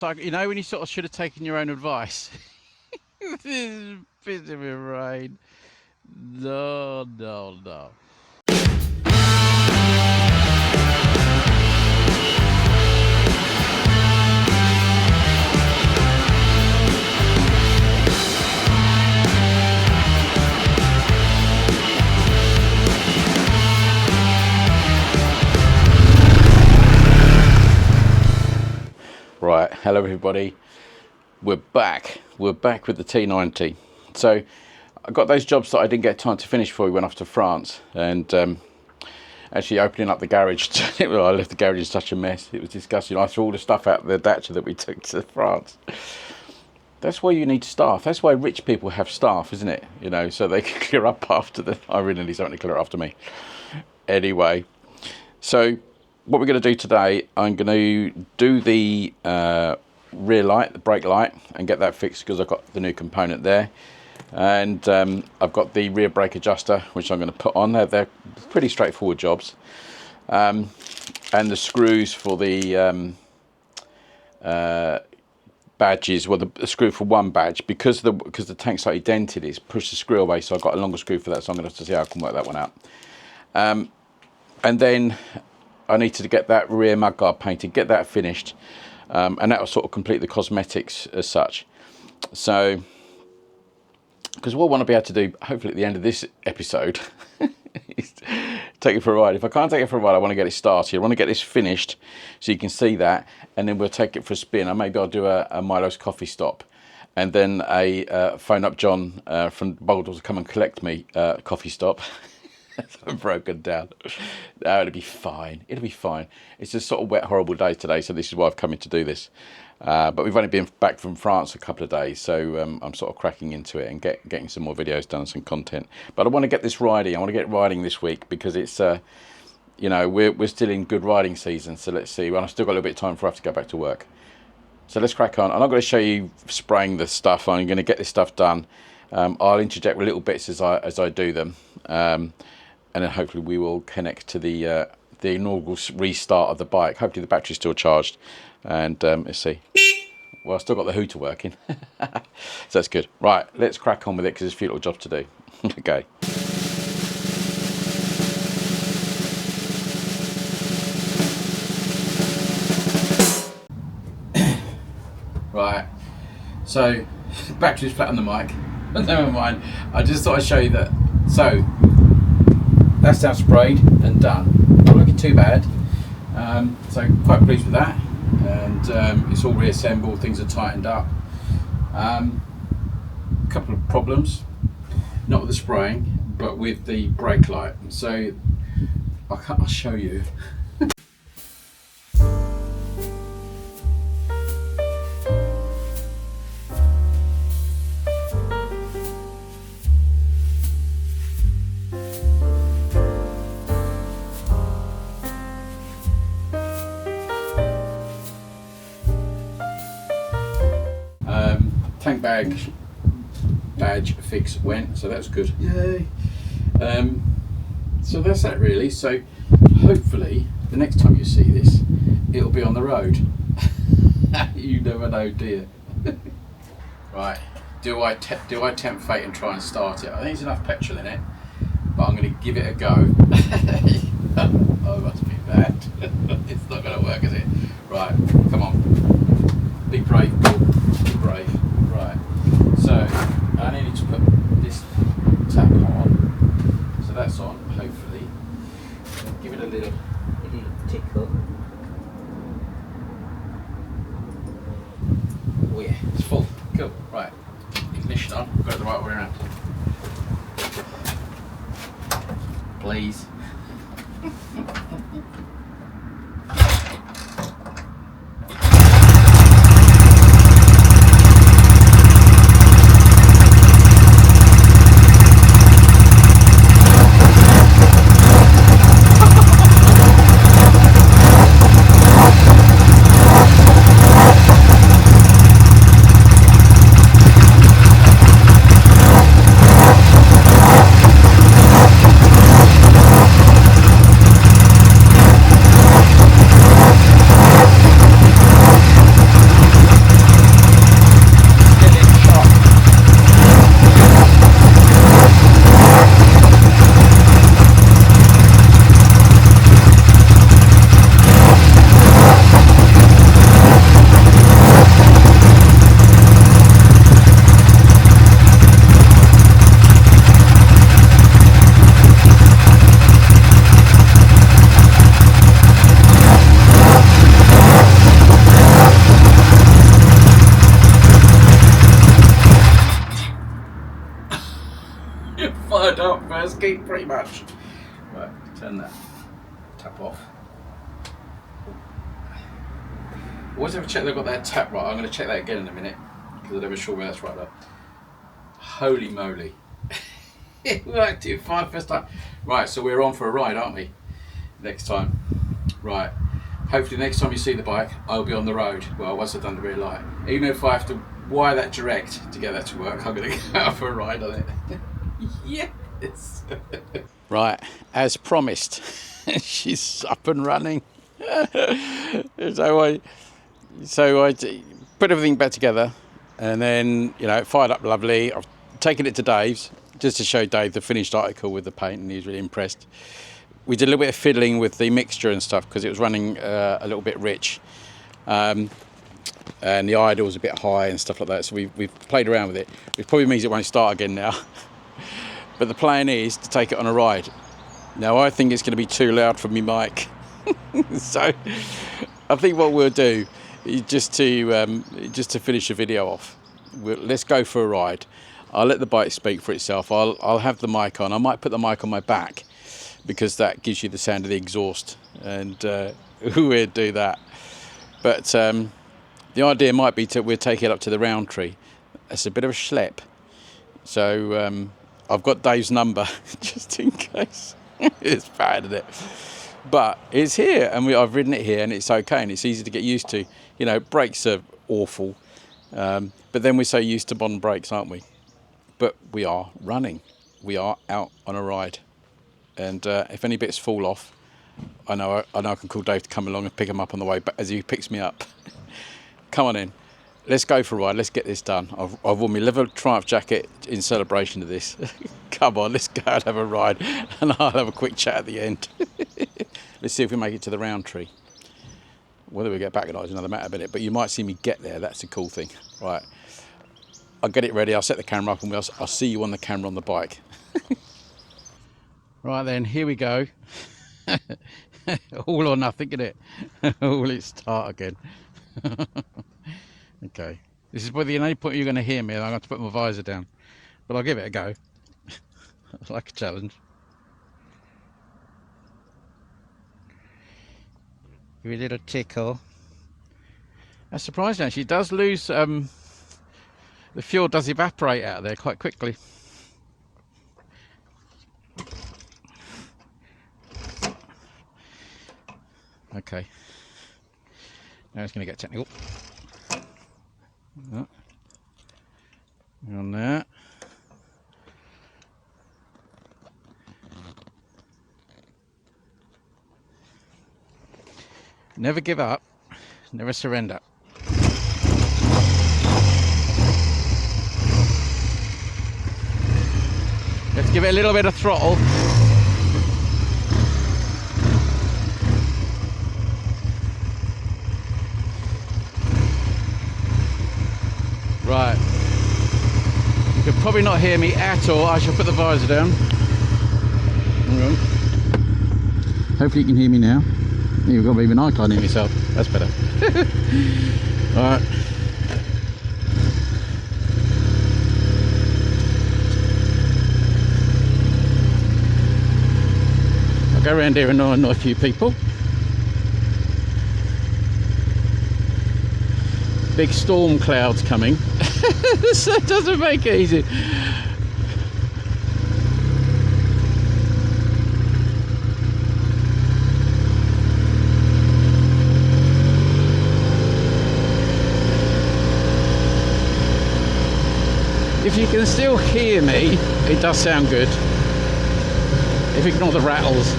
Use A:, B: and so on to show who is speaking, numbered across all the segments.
A: Like, you know, when you sort of should have taken your own advice. This is pissing me rain. No, no, no. Right, hello everybody. We're back with the T90. So I got those jobs that I didn't get time to finish before we went off to France, and actually opening up the garage. Well, I left the garage in such a mess. It was disgusting. I threw all the stuff out of the Dacia that we took to France. That's why you need staff. That's why rich people have staff, isn't it? You know, so they can clear up after the. I really need someone to clear after me. Anyway, so what we're going to do today, I'm going to do the rear light, the brake light, and get that fixed because I've got the new component there. And I've got the rear brake adjuster, which I'm going to put on there. They're pretty straightforward jobs. And the screws for the badges, well, the screw for one badge, because the tank's slightly dented, it's pushed the screw away, so I've got a longer screw for that, so I'm going to have to see how I can work that one out. And then I need to get that rear mudguard painted, get that finished, and that will sort of complete the cosmetics as such. So, because what I want to be able to do, hopefully at the end of this episode, is take it for a ride. If I can't take it for a ride, I want to get it started. I want to get this finished so you can see that, and then we'll take it for a spin. And maybe I'll do a Milo's coffee stop, and then a phone up John from Boldle to come and collect me coffee stop. I'm broken down. No, it'll be fine. It'll be fine. It's just sort of wet, horrible day today, so this is why I've come in to do this. But we've only been back from France a couple of days, so I'm sort of cracking into it and getting some more videos done, some content. But I want to get this riding. I want to get riding this week because it's, you know, we're still in good riding season. So let's see. Well, I've still got a little bit of time before I have to go back to work. So let's crack on. I'm not going to show you spraying the stuff. I'm going to get this stuff done. I'll interject with little bits as I do them. And then hopefully we will connect to the inaugural restart of the bike. Hopefully the battery's still charged. And let's see. Well, I've still got the hooter working. So that's good. Right, let's crack on with it because there's a few little jobs to do. Okay. Right, so the battery's flat on the mic. But never mind. I just thought I'd show you that. So that's now sprayed and done. Not looking too bad. So quite pleased with that. And it's all reassembled. Things are tightened up. A couple of problems, not with the spraying, but with the brake light. So I'll show you. Tank badge fix went, so that's good. Yay! So that's that really. So hopefully the next time you see this, it'll be on the road. You never know, do you? Right. Do I tempt fate and try and start it? I think there's enough petrol in it, but I'm going to give it a go. Oh, must be bad. It's not going to work, is it? Right. Come on. Be brave, Paul. Be brave. Right, so I needed to put this tap on, so that's on, hopefully. Give it a little tickle. Oh yeah, it's full. Cool. Right, ignition on. We've got it the right way around. Please. first gig, pretty much. Right, turn that tap off. Always have to check they've got that tap right. I'm going to check that again in a minute because I'm never sure where that's right though. Holy moly. It worked in fine first time. Right, so we're on for a ride, aren't we? Next time. Right. Hopefully next time you see the bike, I'll be on the road. Well, once I've done the rear light. Even if I have to wire that direct to get that to work, I'm going to go out for a ride on it. Yes. Right, as promised, she's up and running. So I put everything back together, and then it fired up lovely. I've taken it to Dave's just to show Dave the finished article with the paint, and he was really impressed. We did a little bit of fiddling with the mixture and stuff because it was running a little bit rich, and the idle was a bit high and stuff like that. So we've played around with it, which probably means it won't start again now. But the plan is to take it on a ride. Now I think it's going to be too loud for me mic, so I think what we'll do is just to finish the video off. Let's go for a ride. I'll let the bike speak for itself. I'll have the mic on. I might put the mic on my back because that gives you the sound of the exhaust, and we'll do that. But the idea might be we'll take it up to the Roundtree. It's a bit of a schlep, so I've got Dave's number just in case. It's bad, isn't it? But it's here, and I've ridden it here, and it's okay, and it's easy to get used to. Brakes are awful, but then we're so used to modern brakes, aren't we? But we are running. We are out on a ride. And if any bits fall off, I know I can call Dave to come along and pick him up on the way, but as he picks me up. Come on in. Let's go for a ride. Let's get this done. I've worn my leather Triumph jacket in celebration of this. Come on, let's go and have a ride, and I'll have a quick chat at the end. Let's see if we make it to the Roundtree. Whether we get back or not is another matter, but you might see me get there. That's a cool thing. Right. I'll get it ready. I'll set the camera up, and I'll see you on the camera on the bike. Right then, here we go. All or nothing, isn't it? All it start again. Okay. This is probably the only point you're going to hear me. I'm going to have to put my visor down, but I'll give it a go. I like a challenge. Give it a little tickle. That's surprising actually. It does lose, the fuel does evaporate out there quite quickly. Okay. Now it's going to get technical. On that. Never give up, never surrender. Let's give it a little bit of throttle. Right. You can probably not hear me at all. I shall put the visor down. Hang on. Hopefully you can hear me now. You've got even I can't hear myself. That's better. Alright. I'll go around here and annoy a few people. Big storm clouds coming. So it doesn't make it easy. If you can still hear me, it does sound good. If you ignore the rattles.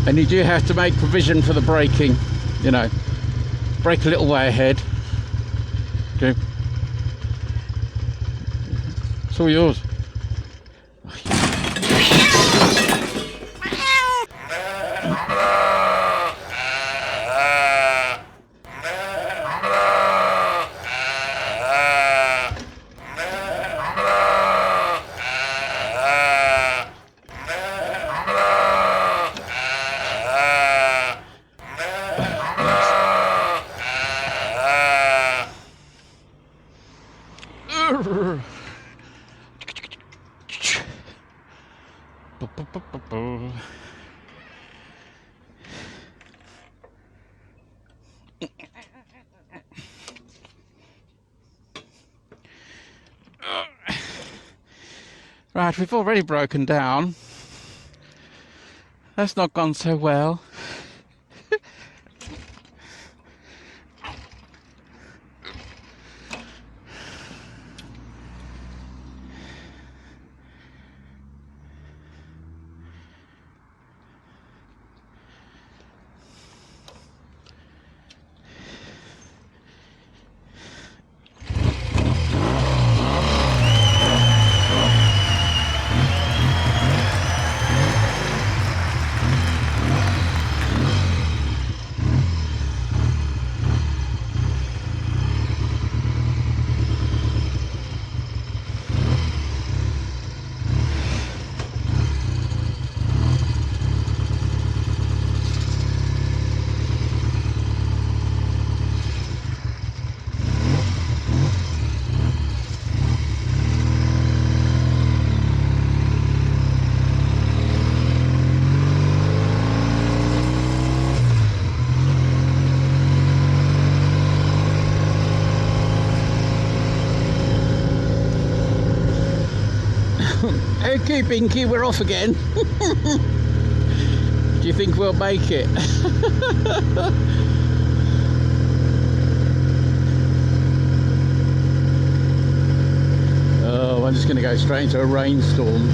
A: And you do have to make provision for the braking, brake a little way ahead. Okay. It's all yours. Right, we've already broken down. That's not gone so well. Okay, Pinky, we're off again. Do you think we'll make it? Oh, I'm just going to go straight into a rainstorm.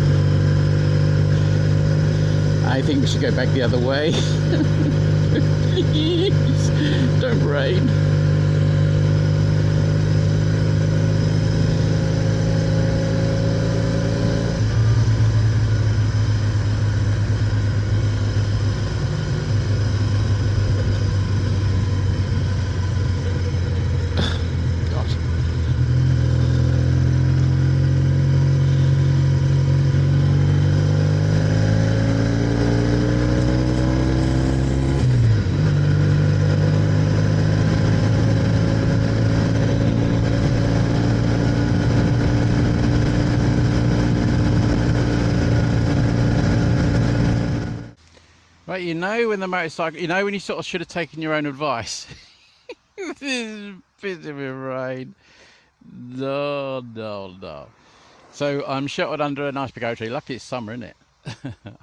A: I think we should go back the other way. Please, don't rain. Right, you know when the motorcycle, you know when you sort of should have taken your own advice. This is pissing with rain. No, no, no. So I'm sheltered under a nice big oak tree. Lucky it's summer, isn't it?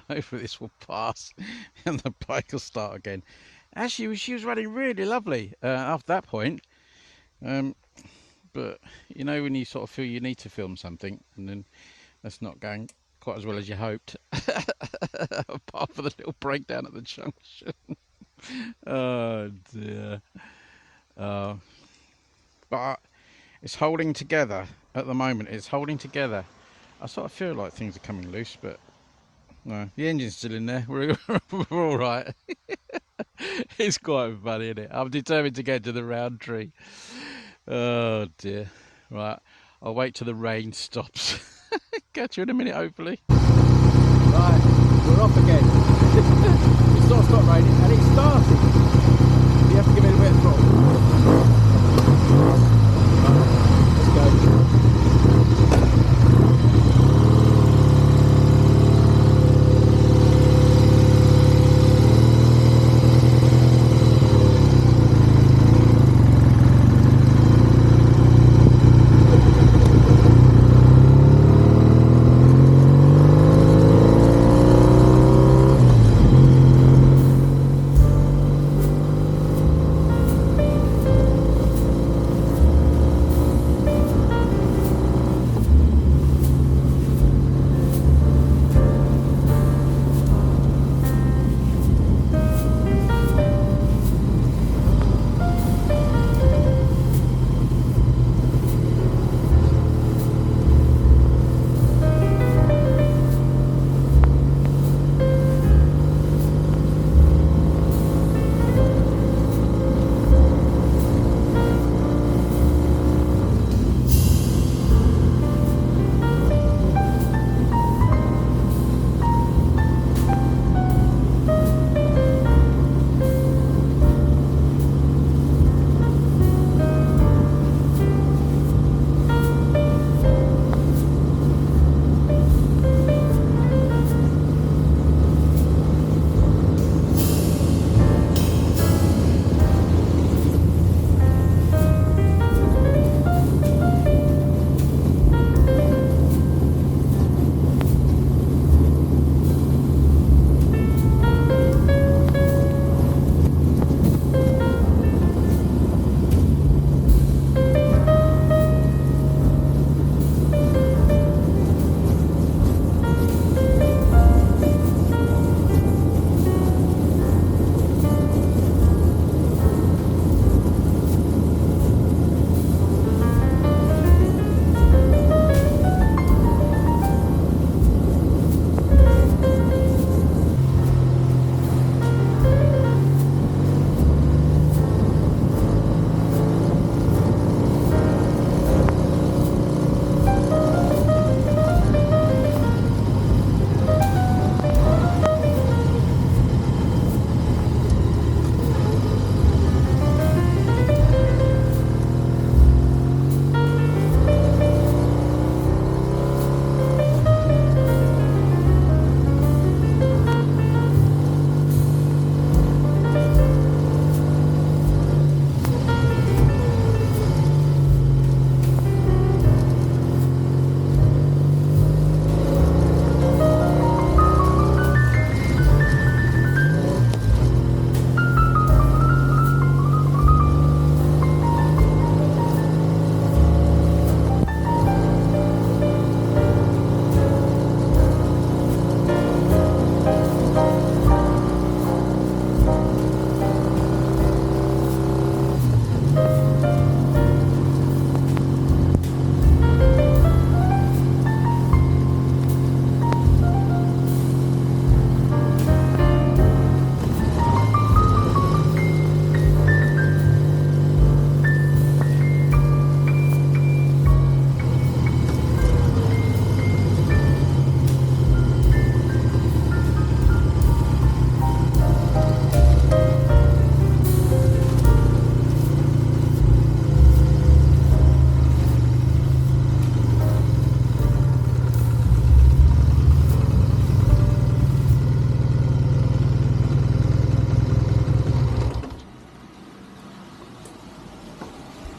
A: Hopefully this will pass and the bike will start again. Actually, she was running really lovely after that point. But you know when you sort of feel you need to film something and then that's not going quite as well as you hoped. Apart from the little breakdown at the junction. Oh dear. But it's holding together at the moment. It's holding together. I sort of feel like things are coming loose, but no, the engine's still in there. We're all right. It's quite funny, isn't it? I'm determined to get to the round tree. Oh dear. Right, I'll wait till the rain stops. Catch you in a minute, hopefully. Right, we're off again. It sort of stopped raining and it started. You have to give it a bit of throttle. Let's go.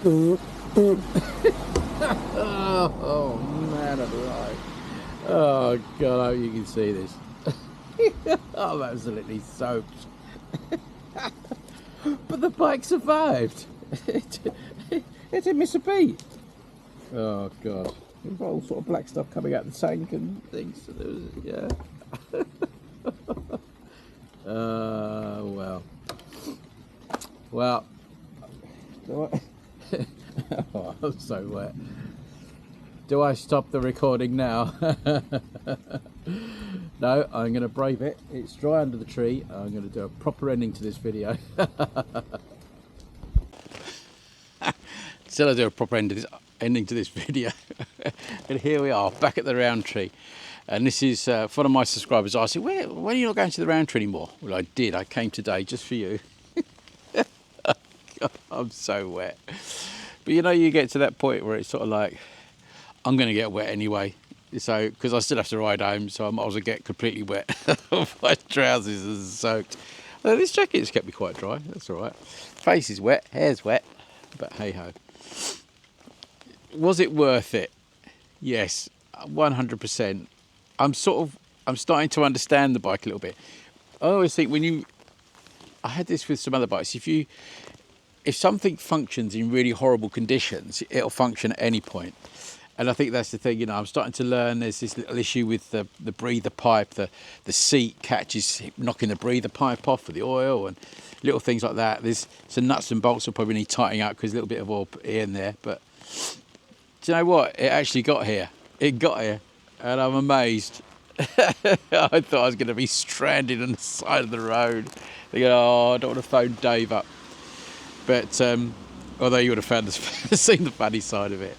A: Oh man alive. Oh God, I hope you can see this. I'm absolutely soaked. But the bike survived. It didn't miss a beat. Oh God. We've got all sort of black stuff coming out the tank and things. So there was, yeah. Well. Well. Oh, I'm so wet. Do I stop the recording now? No, I'm going to brave it. It's dry under the tree. I'm going to do a proper ending to this video. Still, I do a proper ending to this video. And here we are, back at the round tree. And this is one of my subscribers asking, when are you not going to the round tree anymore? Well, I did. I came today just for you. I'm so wet. But you know, you get to that point where it's sort of like, I'm going to get wet anyway. So, because I still have to ride home, so I might as well get completely wet. My trousers are soaked. This jacket's kept me quite dry. That's all right. Face is wet, hair's wet, but hey ho. Was it worth it? Yes, 100%. I'm starting to understand the bike a little bit. I always think I had this with some other bikes. If something functions in really horrible conditions, it'll function at any point. And I think that's the thing, you know, I'm starting to learn there's this little issue with the breather pipe, the seat catches knocking the breather pipe off with the oil and little things like that. There's some nuts and bolts will probably need tightening out because a little bit of oil here and there. But do you know what? It actually got here. It got here. And I'm amazed. I thought I was going to be stranded on the side of the road. Thinking, oh, I don't want to phone Dave up. But although you would have seen the funny side of it.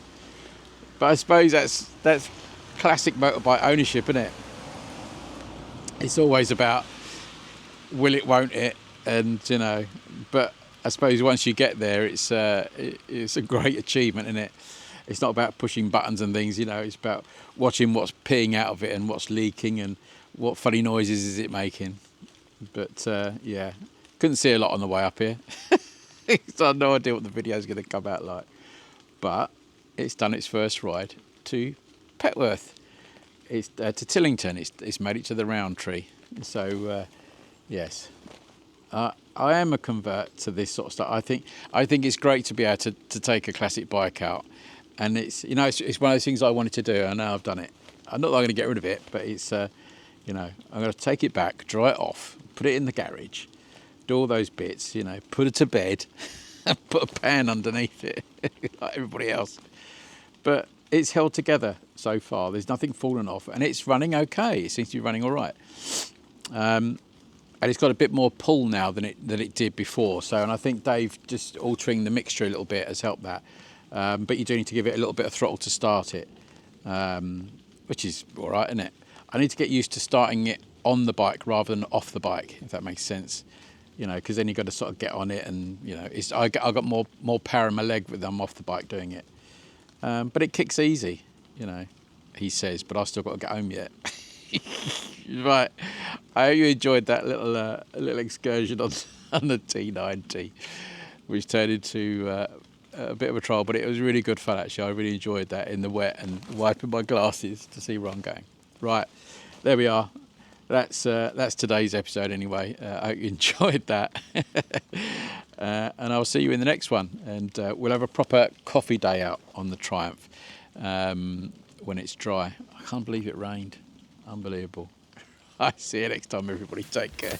A: But I suppose that's classic motorbike ownership, isn't it? It's always about will it, won't it, and you know. But I suppose once you get there, it's a great achievement, isn't it? It's not about pushing buttons and things, you know. It's about watching what's peeing out of it and what's leaking and what funny noises is it making. But yeah, couldn't see a lot on the way up here, so I have no idea what the video is going to come out like. But it's done its first ride to Petworth. It's to Tillington. It's made it to the round tree. So yes, I am a convert to this sort of stuff. I think it's great to be able to take a classic bike out, and it's one of those things I wanted to do, and now I've done it. I'm not going to get rid of it, but it's I'm going to take it back, dry it off, put it in the garage, do all those bits, put it to bed, and put a pan underneath it like everybody else. But it's held together so far. There's nothing fallen off, and it's running okay. It seems to be running all right. And it's got a bit more pull now than it did before. So, and I think Dave just altering the mixture a little bit has helped that. But you do need to give it a little bit of throttle to start it, which is all right, isn't it? I need to get used to starting it on the bike rather than off the bike, if that makes sense. Because then you've got to sort of get on it, and I got more power in my leg when I'm off the bike doing it. But it kicks easy, he says, but I've still got to get home yet. Right. I hope you enjoyed that little excursion on the T90, which turned into a bit of a trial, but it was really good fun, actually. I really enjoyed that in the wet and wiping my glasses to see where I'm going. Right. There we are. That's today's episode anyway. I hope you enjoyed that. And I'll see you in the next one. And we'll have a proper coffee day out on the Triumph when it's dry. I can't believe it rained. Unbelievable. I see you next time, everybody. Take care.